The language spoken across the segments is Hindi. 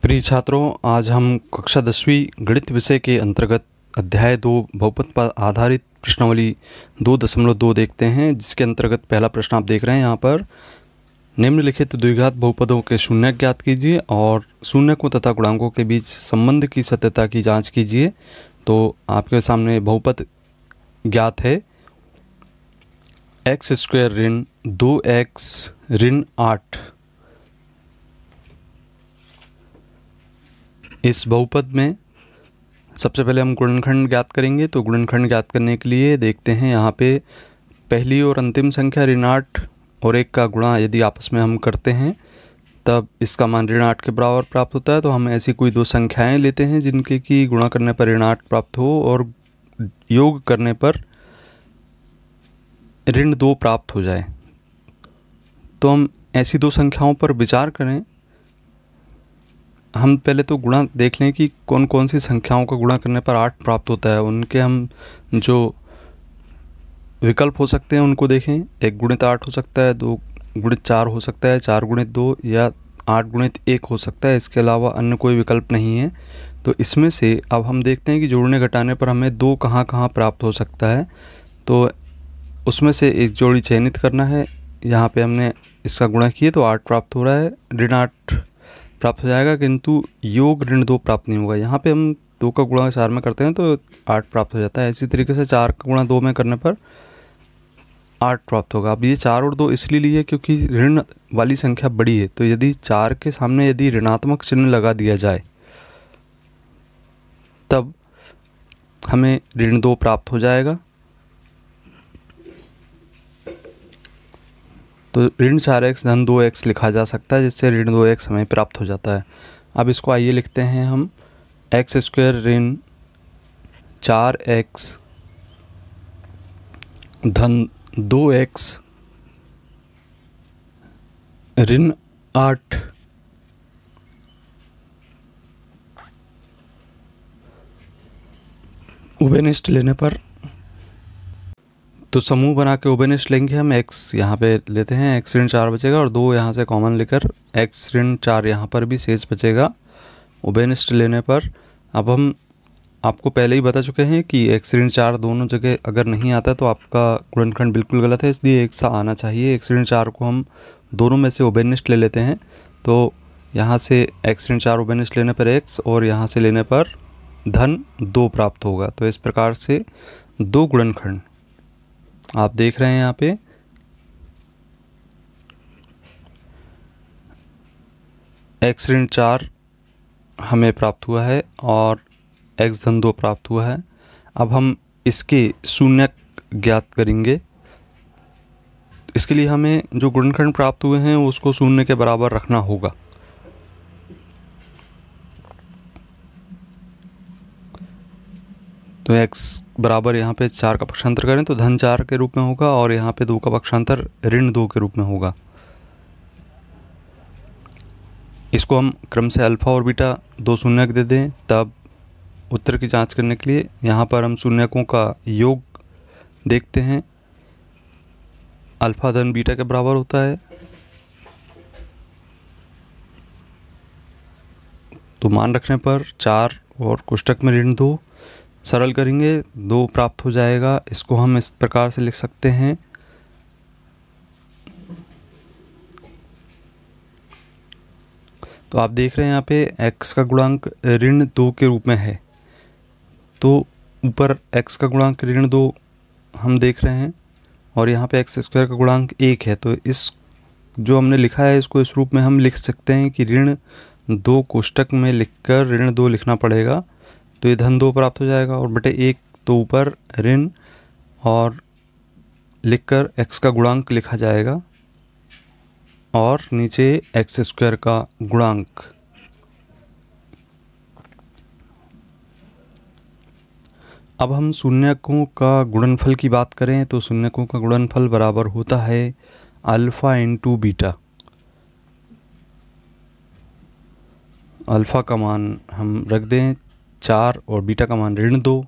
प्रिय छात्रों, आज हम कक्षा 10वीं गणित विषय के अंतर्गत अध्याय 2 बहुपद पर आधारित प्रश्नावली 2.2 देखते हैं, जिसके अंतर्गत पहला प्रश्न आप देख रहे हैं यहाँ पर। निम्नलिखित द्विघात बहुपदों के शून्यक ज्ञात कीजिए और शून्यकों तथा गुणांकों के बीच संबंध की सत्यता की जांच कीजिए। तो आपके सामने बहुपद ज्ञात है x² ऋण 2x ऋण 8। इस बहुपद में सबसे पहले हम गुणनखंड ज्ञात करेंगे। तो गुणनखंड ज्ञात करने के लिए देखते हैं यहाँ पे पहली और अंतिम संख्या ऋण 8 और 1 का गुणा यदि आपस में हम करते हैं तब इसका मान ऋण 8 के बराबर प्राप्त होता है। तो हम ऐसी कोई दो संख्याएं लेते हैं जिनके की गुणा करने पर ऋण 8 प्राप्त हो और योग करने पर ऋण 2 प्राप्त हो जाए। तो हम ऐसी दो संख्याओं पर विचार करें। हम पहले तो गुणा देख लें कि कौन कौन सी संख्याओं का गुणा करने पर 8 प्राप्त होता है। उनके हम जो विकल्प हो सकते हैं उनको देखें। 1 गुणित 8 हो सकता है, 2 गुणित 4 हो सकता है, 4 गुणित 2 या 8 गुणित 1 हो सकता है। इसके अलावा अन्य कोई विकल्प नहीं है। तो इसमें से अब हम देखते हैं कि जोड़ने घटाने पर हमें 2 कहाँ कहाँ प्राप्त हो सकता है। तो उसमें से एक जोड़ी चयनित करना है। यहाँ पे हमने इसका गुणा किए तो 8 प्राप्त हो रहा है, ऋण 8 प्राप्त हो जाएगा, किंतु योग ऋण 2 प्राप्त नहीं होगा। यहाँ पे हम 2 का गुणा 4 में करते हैं तो 8 प्राप्त हो जाता है। इसी तरीके से 4 का गुणा 2 में करने पर 8 प्राप्त होगा। अब ये 4 और 2 इसलिए लिए क्योंकि ऋण वाली संख्या बड़ी है। तो यदि 4 के सामने यदि ऋणात्मक चिन्ह लगा दिया जाए तब हमें ऋण 2 प्राप्त हो जाएगा। तो ऋण 4x धन 2x लिखा जा सकता है, जिससे ऋण 2x हमें प्राप्त हो जाता है। अब इसको आइए लिखते हैं हम x² ऋण 4x धन 2x ऋण 8 उभयनिष्ठ लेने पर। तो समूह बना के उभयनिष्ठ लेंगे हम। x यहाँ पे लेते हैं, x ऋण 4 बचेगा और 2 यहाँ से कॉमन लेकर x ऋण 4 यहाँ पर भी शेष बचेगा उभयनिष्ठ लेने पर। अब हम आपको पहले ही बता चुके हैं कि x ऋण 4 दोनों जगह अगर नहीं आता तो आपका गुणनखंड बिल्कुल गलत है, इसलिए एक सा आना चाहिए। x ऋण 4 को हम दोनों में से उभयनिष्ठ ले लेते हैं। तो यहाँ से x ऋण 4 उभयनिष्ठ लेने पर x और यहाँ से लेने पर धन 2 प्राप्त होगा। तो इस प्रकार से दो गुणनखंड आप देख रहे हैं यहाँ पे। x ऋण 4 हमें प्राप्त हुआ है और x धन 2 प्राप्त हुआ है। अब हम इसके शून्यक ज्ञात करेंगे। इसके लिए हमें जो गुणनखंड प्राप्त हुए हैं उसको शून्य के बराबर रखना होगा। तो x बराबर यहाँ पे 4 का पक्षांतर करें तो धन 4 के रूप में होगा और यहाँ पे 2 का पक्षांतर ऋण 2 के रूप में होगा। इसको हम क्रम से अल्फा और बीटा दो शून्यक दे दें। तब उत्तर की जांच करने के लिए यहाँ पर हम शून्यकों का योग देखते हैं। अल्फा धन बीटा के बराबर होता है। तो मान रखने पर 4 और कोष्टक में ऋण 2 सरल करेंगे, 2 प्राप्त हो जाएगा। इसको हम इस प्रकार से लिख सकते हैं। तो आप देख रहे हैं यहाँ पे x का गुणांक ऋण 2 के रूप में है। तो ऊपर x का गुणांक ऋण 2 हम देख रहे हैं और यहाँ पे x² का गुणांक 1 है। तो इस जो हमने लिखा है इसको इस रूप में हम लिख सकते हैं कि ऋण 2 कोष्टक में लिखकर ऋण 2 लिखना पड़ेगा। तो ये धन 2 प्राप्त हो जाएगा और बटे 1 तो ऊपर ऋण और लिखकर x का गुणांक लिखा जाएगा और नीचे x² का गुणांक। अब हम शून्यकों का गुणनफल की बात करें तो शून्यकों का गुणनफल बराबर होता है अल्फ़ा इंटू बीटा। अल्फ़ा का मान हम रख दें 4 और बीटा का मान ऋण 2।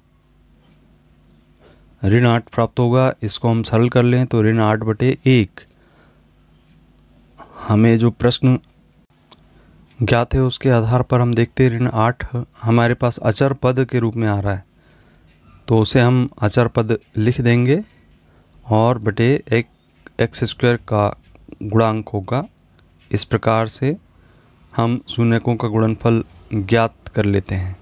ऋण 8 प्राप्त होगा। इसको हम सरल कर लें तो ऋण 8/1 हमें जो प्रश्न ज्ञात है उसके आधार पर हम देखते हैं ऋण 8 हमारे पास अचर पद के रूप में आ रहा है, तो उसे हम अचर पद लिख देंगे और बटे एक एक्स स्क्वायर का गुणांक होगा। इस प्रकार से हम शून्यकों का गुणनफल ज्ञात कर लेते हैं।